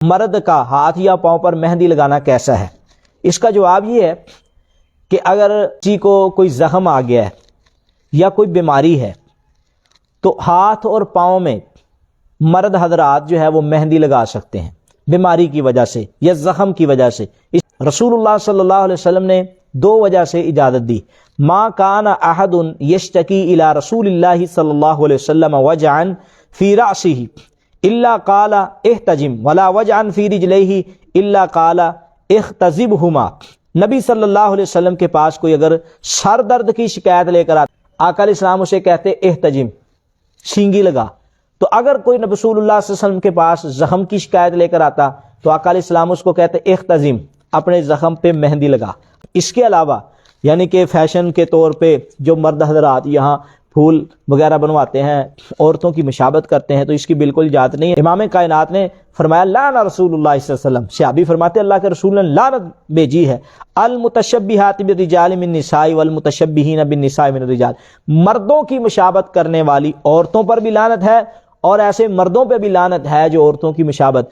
مرد کا ہاتھ یا پاؤں پر مہندی لگانا کیسا ہے؟ اس کا جواب یہ ہے کہ اگر کسی کو کوئی زخم آ گیا ہے یا کوئی بیماری ہے تو ہاتھ اور پاؤں میں مرد حضرات جو ہے وہ مہندی لگا سکتے ہیں بیماری کی وجہ سے یا زخم کی وجہ سے۔ رسول اللہ صلی اللہ علیہ وسلم نے دو وجہ سے اجازت دی۔ ما کان احد یشتکی الی رسول اللہ صلی اللہ علیہ وسلم وجعا فی رأسہ الا قال احتجم ولا وجعا فی رجلیہ الا قال اختزبہما۔ نبی صلی اللہ علیہ وسلم کے پاس کوئی اگر سر درد کی شکایت لے کر آتا، آقا علیہ السلام اسے کہتے احتجم، سینگی لگا۔ تو اگر کوئی نبی رسول اللہ صلی اللہ علیہ وسلم کے پاس زخم کی شکایت لے کر آتا تو آقا علیہ السلام اس کو کہتے اختزم، اپنے زخم پہ مہندی لگا۔ اس کے علاوہ یعنی کہ فیشن کے طور پہ جو مرد حضرات یہاں پھول وغیرہ بنواتے ہیں، عورتوں کی مشابہت کرتے ہیں، تو اس کی بالکل اجازت نہیں ہے۔ امام کائنات نے فرمایا لعن رسول اللہ صلی اللہ علیہ وسلم، صحابی فرماتے اللہ کے رسول نے لعنت بھیجی ہے، المتشبہات بالرجال من النساء والمتشبہین بالنساء من الرجال، مردوں کی مشابہت کرنے والی عورتوں پر بھی لعنت ہے اور ایسے مردوں پہ بھی لعنت ہے جو عورتوں کی مشابہت